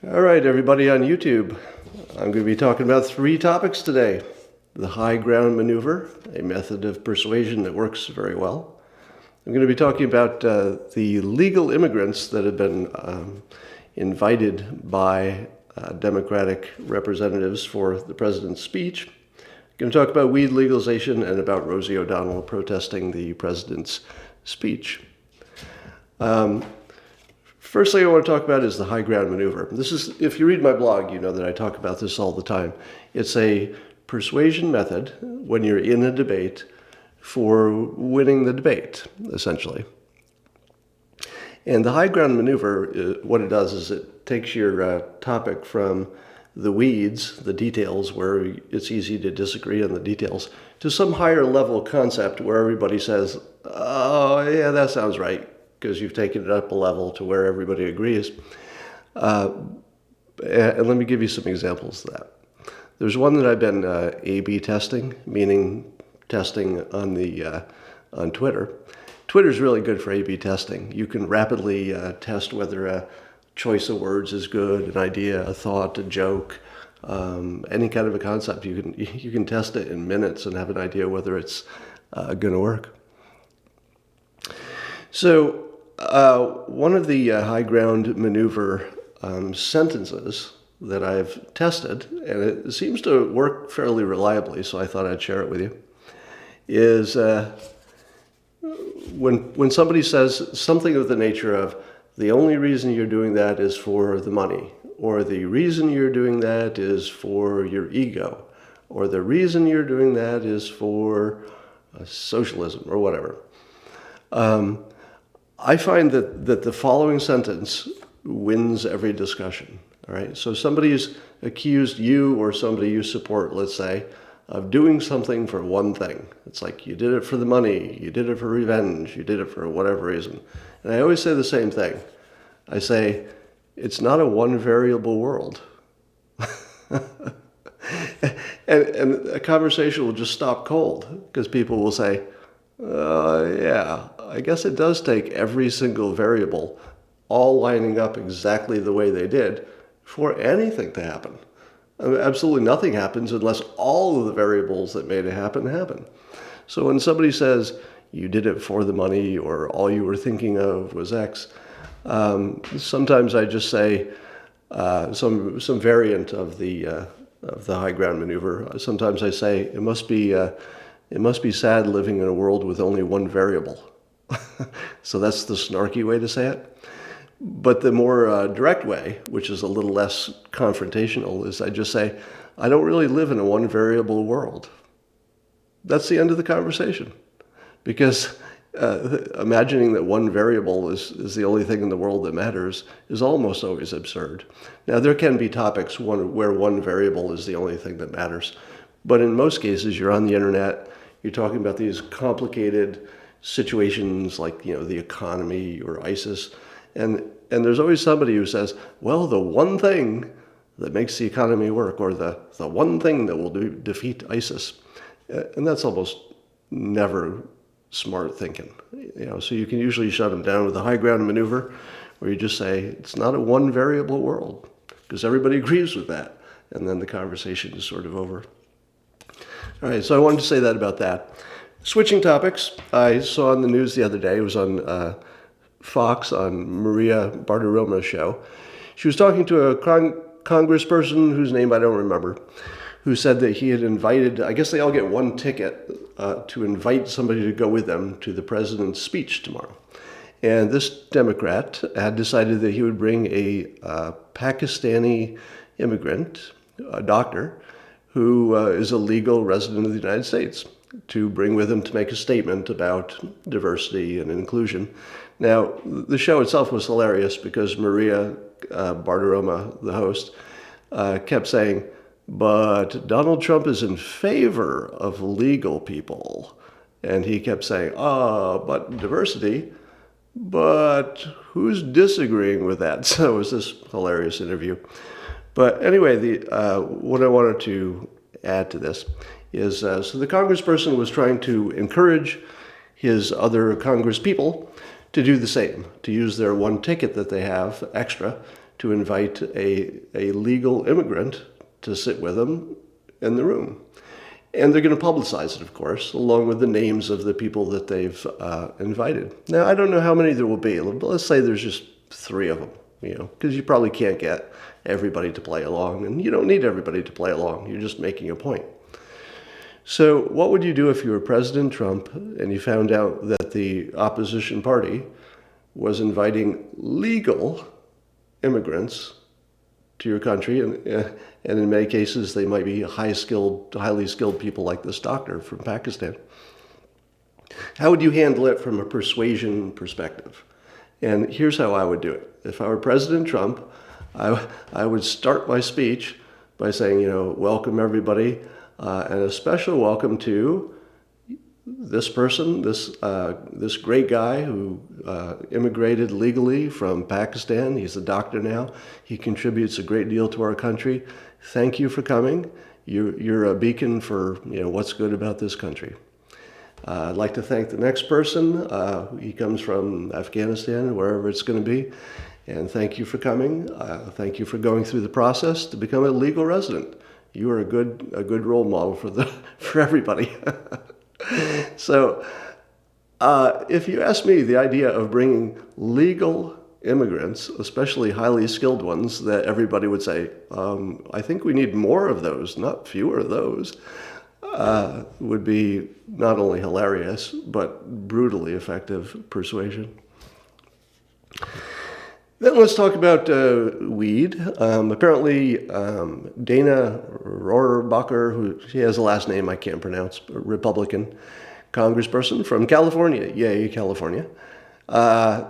All right, everybody on YouTube. I'm going to be talking about three topics today. The high ground maneuver, a method of persuasion that works very well. I'm going to be talking about the legal immigrants that have been invited by Democratic representatives for the president's speech. I'm going to talk about weed legalization and about Rosie O'Donnell protesting the president's speech. First thing I want to talk about is the high ground maneuver. This is, if you read my blog, you know that I talk about this all the time. It's a persuasion method when you're in a debate for winning the debate, essentially. And the high ground maneuver, what it does is it takes your topic from the weeds, the details, where it's easy to disagree on the details, to some higher level concept where everybody says, oh, yeah, that sounds right, because you've taken it up a level to where everybody agrees. And let me give you some examples of that. There's one that I've been A/B testing, meaning testing on Twitter. Twitter's really good for A/B testing. You can rapidly test whether a choice of words is good, an idea, a thought, a joke, any kind of a concept. You can test it in minutes and have an idea whether it's going to work. So one of the high ground maneuver sentences that I've tested, and it seems to work fairly reliably, so I thought I'd share it with you, is when somebody says something of the nature of, the only reason you're doing that is for the money, or the reason you're doing that is for your ego, or the reason you're doing that is for socialism, or whatever. I find that the following sentence wins every discussion. All right. So somebody's accused you or somebody you support, let's say, of doing something for one thing. It's like you did it for the money, you did it for revenge, you did it for whatever reason. And I always say the same thing. I say, it's not a one variable world. and a conversation will just stop cold because people will say, yeah, I guess it does take every single variable all lining up exactly the way they did for anything to happen. I mean, absolutely nothing happens unless all of the variables that made it happen. So when somebody says you did it for the money or all you were thinking of was X, sometimes I just say some variant of the high ground maneuver. Sometimes I say it must be sad living in a world with only one variable. So that's the snarky way to say it. But the more direct way, which is a little less confrontational, is I just say, I don't really live in a one variable world. That's the end of the conversation. Because imagining that one variable is the only thing in the world that matters is almost always absurd. Now, there can be topics where one variable is the only thing that matters. But in most cases, you're on the internet, you're talking about these complicated situations like, the economy or ISIS. And there's always somebody who says, well, the one thing that makes the economy work, or the one thing that will defeat ISIS. And that's almost never smart thinking. So you can usually shut them down with a high ground maneuver where you just say, it's not a one variable world, because everybody agrees with that. And then the conversation is sort of over. All right, so I wanted to say that about that. Switching topics, I saw on the news the other day, it was on Fox on Maria Bartiromo's show. She was talking to a congressperson whose name I don't remember, who said that he had invited, I guess they all get one ticket to invite somebody to go with them to the president's speech tomorrow. And this Democrat had decided that he would bring a Pakistani immigrant, a doctor, who is a legal resident of the United States, to bring with him to make a statement about diversity and inclusion. Now, the show itself was hilarious because Maria Bartiromo, the host, kept saying, but Donald Trump is in favor of legal people. And he kept saying, but diversity, but who's disagreeing with that? So it was this hilarious interview. But anyway, what I wanted to add to this is, so the congressperson was trying to encourage his other congresspeople to do the same, to use their one ticket that they have extra to invite a legal immigrant to sit with them in the room. And they're going to publicize it, of course, along with the names of the people that they've invited. Now, I don't know how many there will be. Let's say there's just 3 of them, because you probably can't get everybody to play along, and you don't need everybody to play along. You're just making a point. So what would you do if you were President Trump and you found out that the opposition party was legal immigrants to your country, and in many cases they might be highly skilled people like this doctor from Pakistan? How would you handle it from a persuasion perspective? And here's how I would do it. If I were President Trump, I would start my speech by saying, welcome everybody, and a special welcome to this person, this great guy who immigrated legally from Pakistan. He's a doctor now. He contributes a great deal to our country. Thank you for coming. You're a beacon for what's good about this country. I'd like to thank the next person. He comes from Afghanistan, wherever it's going to be. And thank you for coming. Thank you for going through the process to become a legal resident. You are a good role model for everybody. So if you ask me, the idea of bringing legal immigrants, especially highly skilled ones, that everybody would say, I think we need more of those, not fewer of those, would be not only hilarious, but brutally effective persuasion. Then let's talk about weed. Apparently, Dana Rohrabacher, who she has a last name I can't pronounce, Republican congressperson from California, yay, California,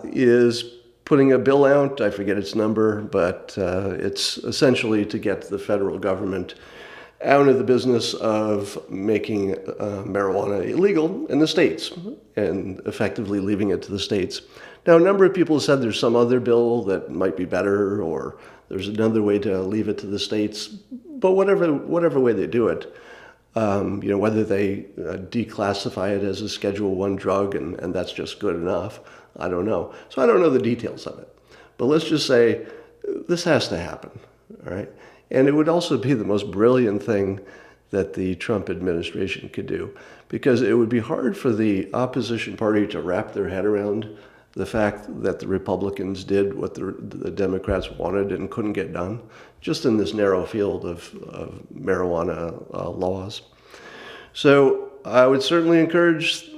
is putting a bill out. I forget its number, but it's essentially to get the federal government out of the business of making marijuana illegal in the states and effectively leaving it to the states. Now, a number of people said there's some other bill that might be better, or there's another way to leave it to the states. But whatever way they do it, whether they declassify it as a Schedule I drug and that's just good enough, I don't know. So I don't know the details of it. But let's just say this has to happen, all right? And it would also be the most brilliant thing that the Trump administration could do, because it would be hard for the opposition party to wrap their head around the fact that the Republicans did what the Democrats wanted and couldn't get done, just in this narrow field of marijuana laws. So I would certainly encourage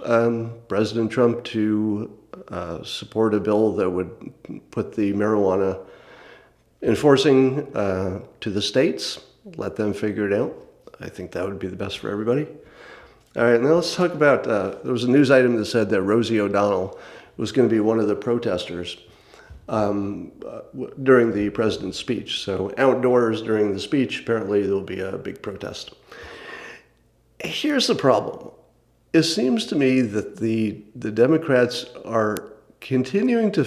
President Trump to support a bill that would put the marijuana enforcing to the states, let them figure it out. I think that would be the best for everybody. All right, now let's talk about, there was a news item that said that Rosie O'Donnell was going to be one of the protesters during the president's speech. So outdoors during the speech, apparently there will be a big protest. Here's the problem. It seems to me that the Democrats are continuing to,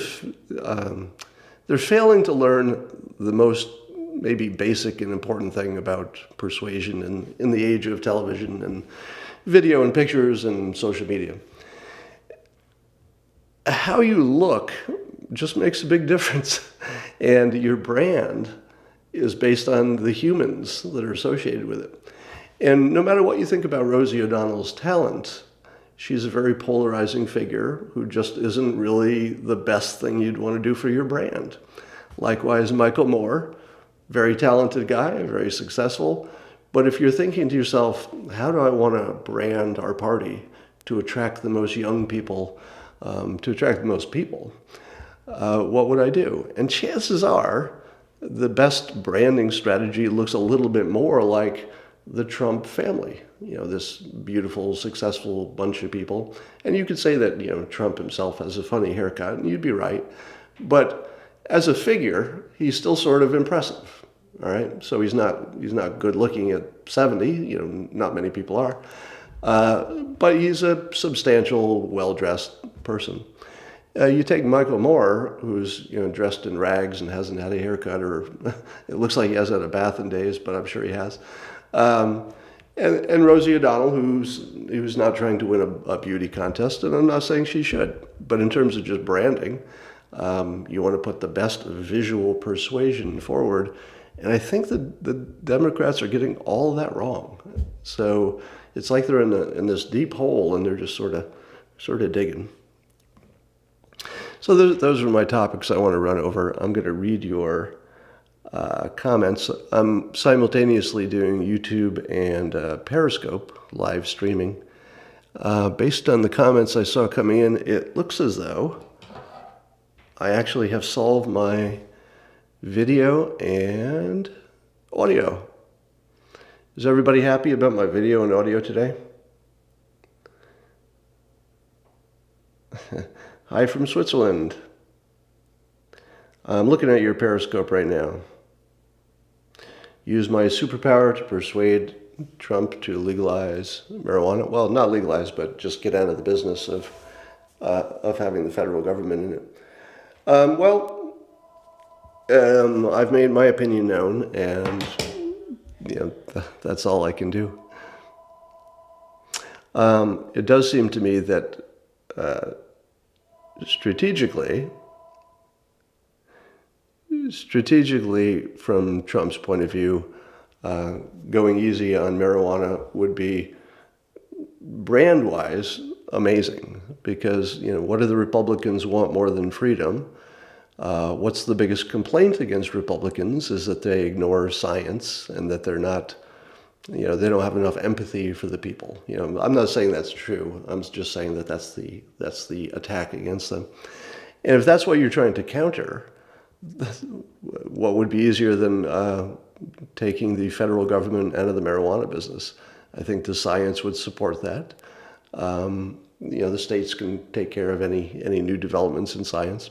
they're failing to learn the most maybe basic and important thing about persuasion in the age of television and video and pictures and social media. How you look just makes a big difference. And your brand is based on the humans that are associated with it. And no matter what you think about Rosie O'Donnell's talent, she's a very polarizing figure who just isn't really the best thing you'd want to do for your brand. Likewise, Michael Moore, very talented guy, very successful. But if you're thinking to yourself, how do I want to brand our party to attract the most young people, to attract the most people, what would I do? And chances are the best branding strategy looks a little bit more like the Trump family, this beautiful, successful bunch of people. And you could say that, Trump himself has a funny haircut, and you'd be right. But as a figure, he's still sort of impressive, all right? So he's not good looking at 70, not many people are. But he's a substantial, well-dressed person. You take Michael Moore, who's dressed in rags and hasn't had a haircut, or it looks like he hasn't had a bath in days, but I'm sure he has. And Rosie O'Donnell, who's not trying to win a beauty contest, and I'm not saying she should. But in terms of just branding, You want to put the best visual persuasion forward. And I think the Democrats are getting all of that wrong. So it's like they're in this deep hole and they're just sort of digging. So those are my topics I want to run over. I'm going to read your comments. I'm simultaneously doing YouTube and Periscope live streaming. Based on the comments I saw coming in, it looks as though I actually have solved my video and audio. Is everybody happy about my video and audio today? Hi from Switzerland. I'm looking at your Periscope right now. Use my superpower to persuade Trump to legalize marijuana. Well, not legalize, but just get out of the business of having the federal government in it. I've made my opinion known, and that's all I can do. It does seem to me that strategically, from Trump's point of view, going easy on marijuana would be brand-wise amazing, because what do the Republicans want more than freedom? What's the biggest complaint against Republicans is that they ignore science and that they're not, they don't have enough empathy for the people. I'm not saying that's true. I'm just saying that that's the attack against them. And if that's what you're trying to counter, what would be easier than taking the federal government out of the marijuana business? I think the science would support that. The states can take care of any new developments in science.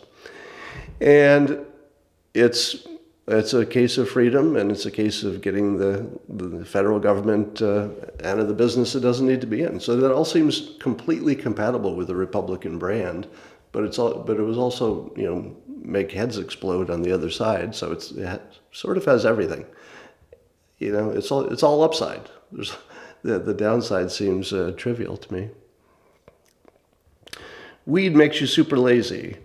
And it's a case of freedom, and it's a case of getting the federal government out of the business it doesn't need to be in. So that all seems completely compatible with the Republican brand, but it was also make heads explode on the other side. So it sort of has everything. It's all upside. The downside seems trivial to me. Weed makes you super lazy.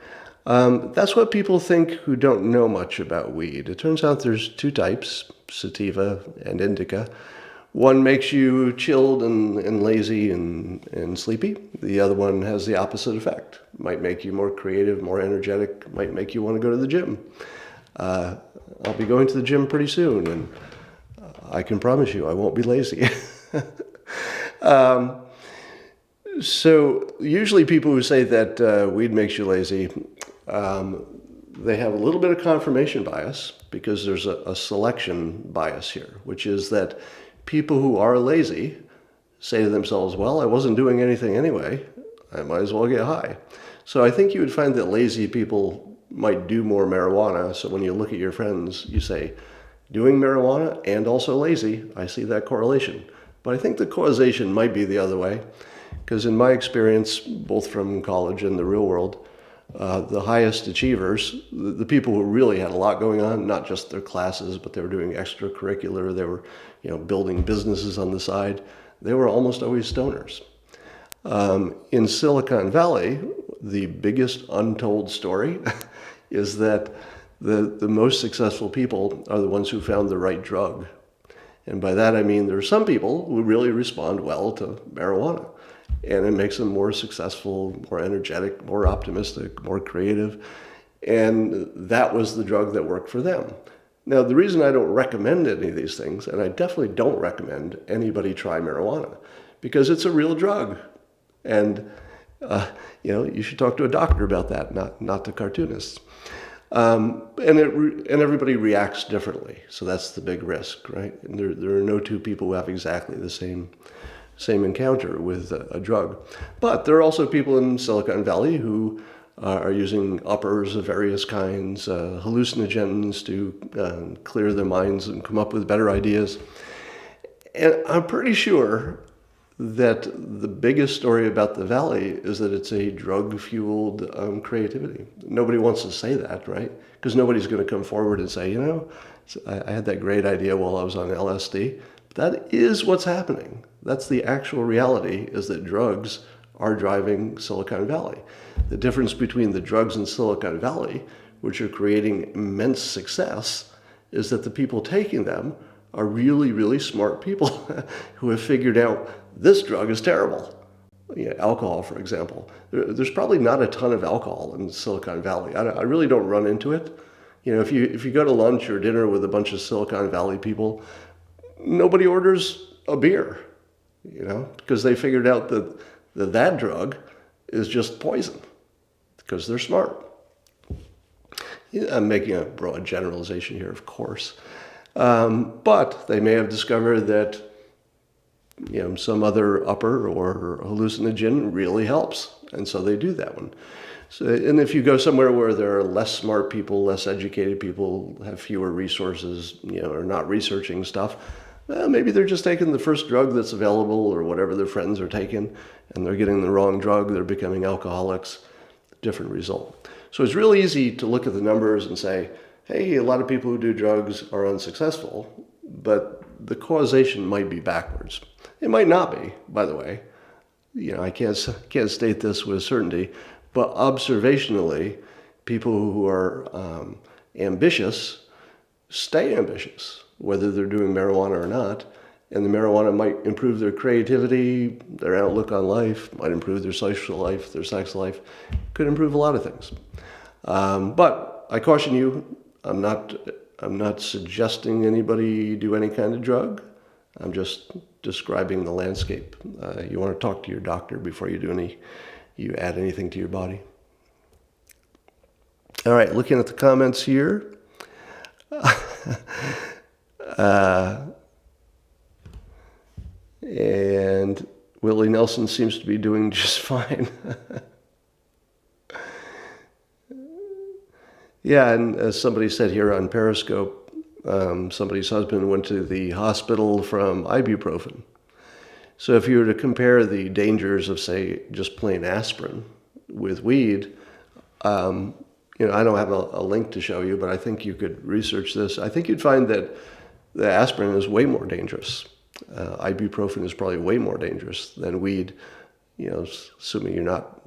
That's what people think who don't know much about weed. It turns out there's two types, sativa and indica. One makes you chilled and lazy and sleepy. The other one has the opposite effect. Might make you more creative, more energetic, might make you want to go to the gym. I'll be going to the gym pretty soon, and I can promise you I won't be lazy. So usually people who say that weed makes you lazy, they have a little bit of confirmation bias, because there's a selection bias here, which is that people who are lazy say to themselves, well, I wasn't doing anything anyway, I might as well get high. So I think you would find that lazy people might do more marijuana. So when you look at your friends, you say, doing marijuana and also lazy, I see that correlation. But I think the causation might be the other way, because in my experience, both from college and the real world, the highest achievers, the people who really had a lot going on, not just their classes, but they were doing extracurricular, they were building businesses on the side, they were almost always stoners. In Silicon Valley, the biggest untold story is that the most successful people are the ones who found the right drug. And by that I mean there are some people who really respond well to marijuana, and it makes them more successful, more energetic, more optimistic, more creative. And that was the drug that worked for them. Now, the reason I don't recommend any of these things, and I definitely don't recommend anybody try marijuana, because it's a real drug. And, you should talk to a doctor about that, not to cartoonists. And everybody reacts differently. So that's the big risk, right? And there are no two people who have exactly the same encounter with a drug. But there are also people in Silicon Valley who are using uppers of various kinds, hallucinogens to clear their minds and come up with better ideas. And I'm pretty sure that the biggest story about the Valley is that it's a drug-fueled creativity. Nobody wants to say that, right? Because nobody's going to come forward and say, I had that great idea while I was on LSD. But that is what's happening. That's the actual reality, is that drugs are driving Silicon Valley. The difference between the drugs in Silicon Valley, which are creating immense success, is that the people taking them are really, really smart people who have figured out this drug is terrible. Alcohol, for example. There's probably not a ton of alcohol in Silicon Valley. I really don't run into it. If you go to lunch or dinner with a bunch of Silicon Valley people, nobody orders a beer, because they figured out that drug is just poison because they're smart. I'm making a broad generalization here, of course. But they may have discovered that some other upper or hallucinogen really helps. And so they do that one. So, and if you go somewhere where there are less smart people, less educated people, have fewer resources, are not researching stuff, well, maybe they're just taking the first drug that's available or whatever their friends are taking, and they're getting the wrong drug, they're becoming alcoholics. Different result. So it's really easy to look at the numbers and say, hey, a lot of people who do drugs are unsuccessful, but the causation might be backwards. It might not be, by the way. I can't state this with certainty, but observationally, people who are ambitious stay ambitious, whether they're doing marijuana or not. And the marijuana might improve their creativity, their outlook on life, might improve their social life, their sex life, could improve a lot of things. But I caution you, I'm not suggesting anybody do any kind of drug. I'm just describing the landscape. You want to talk to your doctor before you add anything to your body. All right, looking at the comments here. And Willie Nelson seems to be doing just fine. Yeah, and as somebody said here on Periscope, somebody's husband went to the hospital from ibuprofen. So if you were to compare the dangers of, say, just plain aspirin with weed, I don't have a link to show you, but I think you could research this. I think you'd find that the aspirin is way more dangerous. Ibuprofen is probably way more dangerous than weed, assuming you're not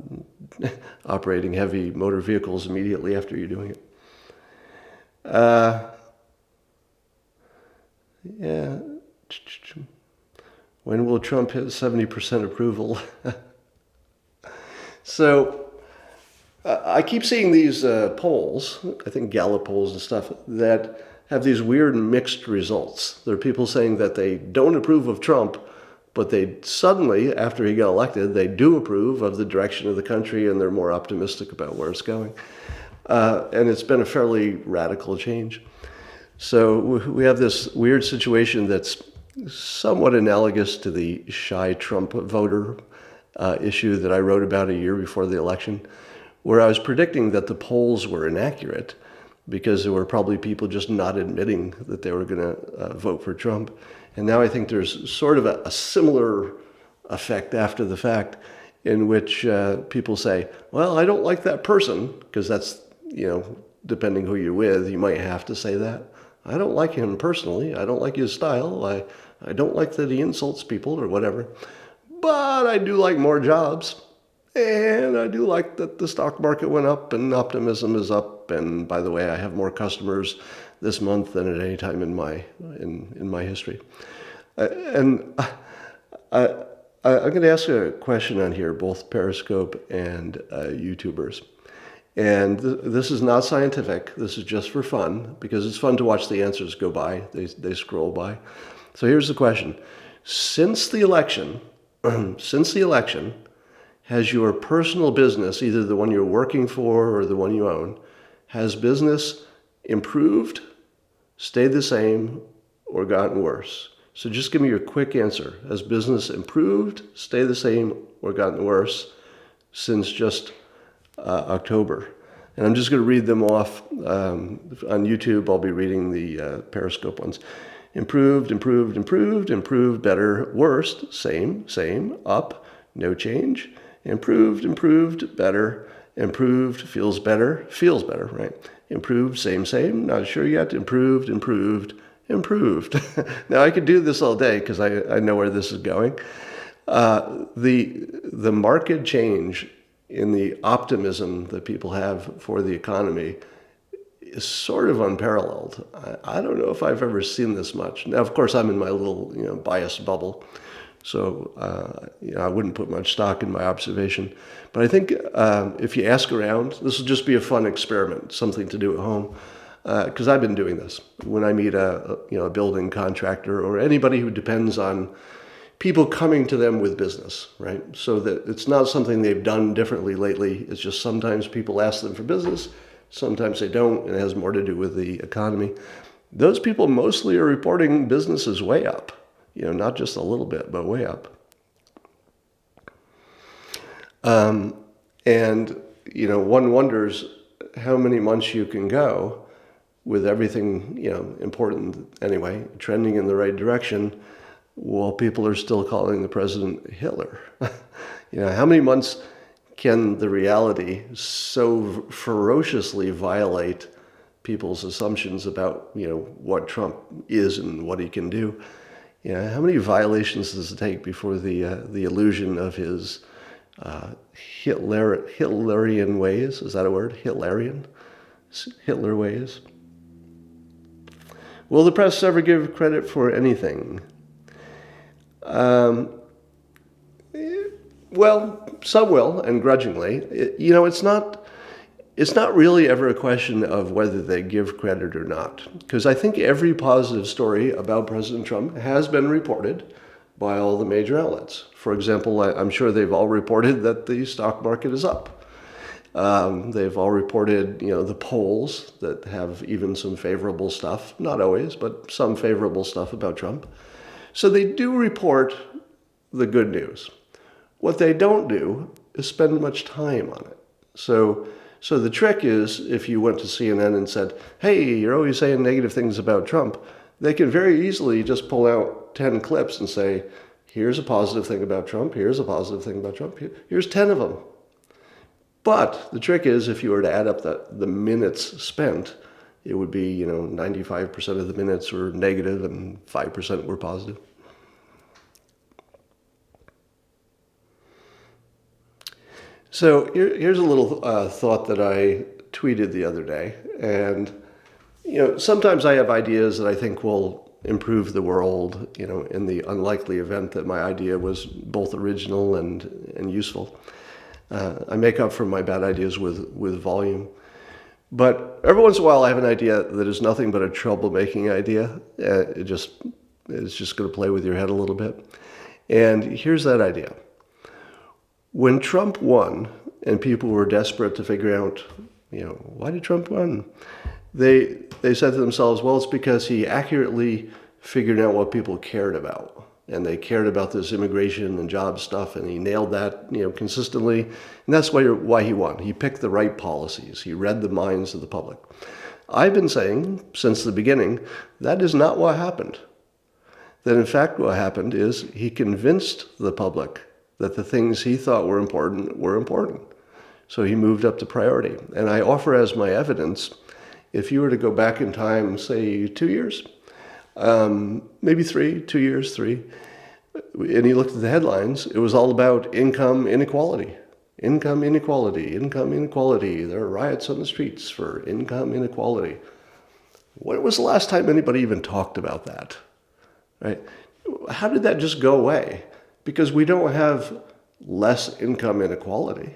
operating heavy motor vehicles immediately after you're doing it. Yeah. When will Trump hit 70% approval? So I keep seeing these polls, I think Gallup polls and stuff, that have these weird mixed results. There are people saying that they don't approve of Trump, but they suddenly, after he got elected, they do approve of the direction of the country and they're more optimistic about where it's going. And it's been a fairly radical change. So we have this weird situation that's somewhat analogous to the shy Trump voter issue that I wrote about a year before the election, where I was predicting that the polls were inaccurate because there were probably people just not admitting that they were going to vote for Trump. And now I think there's sort of a similar effect after the fact in which people say, well, I don't like that person, because that's, depending who you're with, you might have to say that. I don't like him personally. I don't like his style. I don't like that he insults people or whatever. But I do like more jobs. And I do like that the stock market went up and optimism is up. And by the way, I have more customers this month than at any time in my history. I'm going to ask a question on here, both Periscope and YouTubers. And this is not scientific. This is just for fun, because it's fun to watch the answers go by. They scroll by. So here's the question. Since the election, has your personal business, either the one you're working for or the one you own, has business improved, stayed the same, or gotten worse? So just give me your quick answer. Has business improved, stayed the same, or gotten worse since just October? And I'm just going to read them off. On YouTube, I'll be reading the Periscope ones. Improved, improved, improved, improved, better, worst, same, up, no change. Improved, improved, better, improved, feels better, right? Improved, same, not sure yet, improved. Now I could do this all day because I know where this is going. The market change in the optimism that people have for the economy is sort of unparalleled. I don't know if I've ever seen this much. Now, of course, I'm in my little biased bubble, so I wouldn't put much stock in my observation. But I think if you ask around, this will just be a fun experiment, something to do at home. Because I've been doing this when I meet a building contractor or anybody who depends on people coming to them with business, right? So that it's not something they've done differently lately. It's just sometimes people ask them for business, sometimes they don't, and it has more to do with the economy. Those people mostly are reporting business is way up, not just a little bit, but way up. And one wonders how many months you can go with everything, important anyway, trending in the right direction, while people are still calling the president Hitler. How many months can the reality so ferociously violate people's assumptions about, what Trump is and what he can do? How many violations does it take before the illusion of his Hitlerian ways, is that a word? Hitler ways? Will the press ever give credit for anything? Well, some will, and grudgingly. It's not really ever a question of whether they give credit or not, because I think every positive story about President Trump has been reported by all the major outlets. For example, I'm sure they've all reported that the stock market is up. They've all reported, the polls that have even some favorable stuff, not always, but some favorable stuff about Trump. So they do report the good news. What they don't do is spend much time on it. So the trick is, if you went to CNN and said, hey, you're always saying negative things about Trump, they can very easily just pull out 10 clips and say, here's a positive thing about Trump, here's a positive thing about Trump, here's 10 of them. But the trick is, if you were to add up the minutes spent, it would be, 95% of the minutes were negative and 5% were positive. So here's a little thought that I tweeted the other day. And, sometimes I have ideas that I think will improve the world, in the unlikely event that my idea was both original and useful. I make up for my bad ideas with volume. But every once in a while I have an idea that is nothing but a troublemaking idea. It's just going to play with your head a little bit. And here's that idea. When Trump won and people were desperate to figure out, why did Trump win? They said to themselves, well, it's because he accurately figured out what people cared about. And they cared about this immigration and job stuff, and he nailed that, consistently. And that's why he won. He picked the right policies. He read the minds of the public. I've been saying since the beginning, that is not what happened. That in fact what happened is he convinced the public that the things he thought were important. So he moved up to priority. And I offer as my evidence, if you were to go back in time, say 2 years, maybe 2 years, 3, and you looked at the headlines, it was all about income inequality. Income inequality, income inequality. There are riots on the streets for income inequality. When was the last time anybody even talked about that? Right? How did that just go away? Because we don't have less income inequality.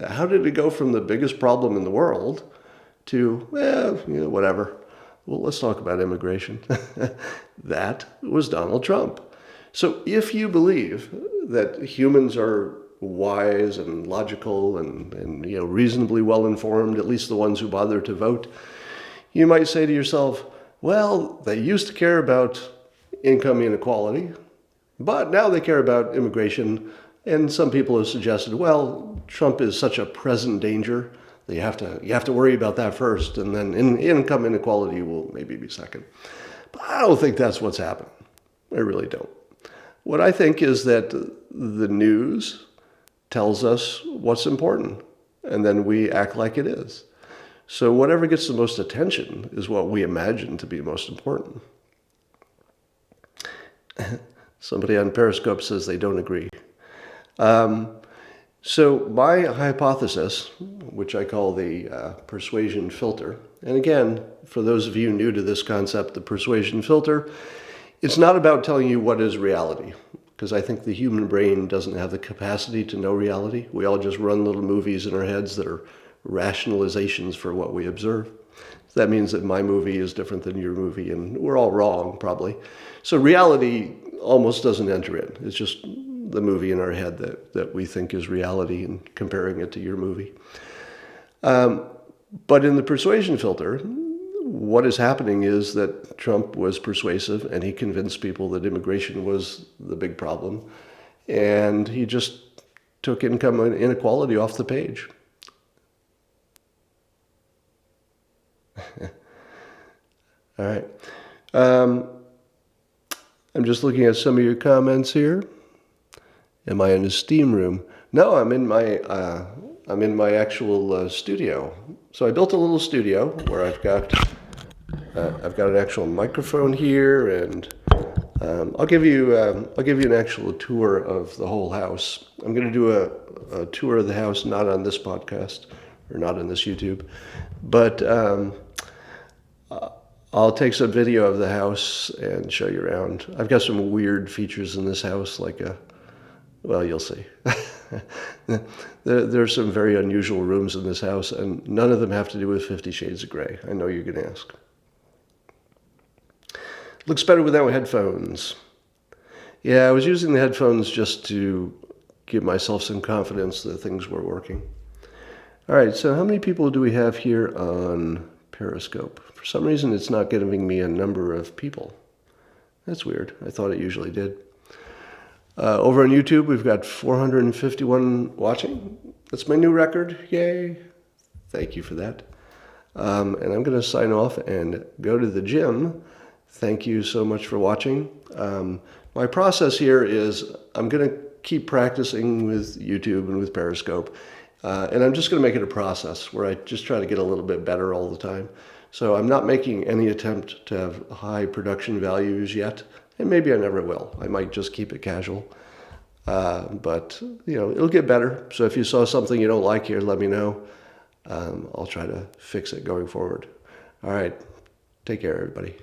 How did it go from the biggest problem in the world to, whatever. Well, let's talk about immigration. That was Donald Trump. So if you believe that humans are wise and logical and reasonably well informed, at least the ones who bother to vote, you might say to yourself, well, they used to care about income inequality, but now they care about immigration. And some people have suggested, well, Trump is such a present danger that you have to worry about that first, and then income inequality will maybe be second. But I don't think that's what's happening. I really don't. What I think is that the news tells us what's important, and then we act like it is. So whatever gets the most attention is what we imagine to be most important. Somebody on Periscope says they don't agree. So my hypothesis, which I call the persuasion filter, and again, for those of you new to this concept, the persuasion filter, it's not about telling you what is reality, because I think the human brain doesn't have the capacity to know reality. We all just run little movies in our heads that are rationalizations for what we observe. That means that my movie is different than your movie, and we're all wrong, probably. So reality almost doesn't enter in. It's just the movie in our head that we think is reality and comparing it to your movie. But in the persuasion filter, what is happening is that Trump was persuasive and he convinced people that immigration was the big problem. And he just took income inequality off the page. All right. I'm just looking at some of your comments here. Am I in a steam room? No, I'm in my actual studio. So I built a little studio where I've got an actual microphone here, and I'll give you an actual tour of the whole house. I'm going to do a tour of the house, not on this podcast or not on this YouTube, but I'll take some video of the house and show you around. I've got some weird features in this house, well, you'll see. There are some very unusual rooms in this house, and none of them have to do with 50 Shades of Grey. I know you're going to ask. Looks better without headphones. Yeah, I was using the headphones just to give myself some confidence that things were working. All right, so how many people do we have here on Periscope? For some reason, it's not giving me a number of people. That's weird. I thought it usually did. Over on YouTube, we've got 451 watching. That's my new record. Yay. Thank you for that. And I'm going to sign off and go to the gym. Thank you so much for watching. My process here is I'm going to keep practicing with YouTube and with Periscope. And I'm just going to make it a process where I just try to get a little bit better all the time. So I'm not making any attempt to have high production values yet. And maybe I never will. I might just keep it casual. But, it'll get better. So if you saw something you don't like here, let me know. I'll try to fix it going forward. All right. Take care, everybody.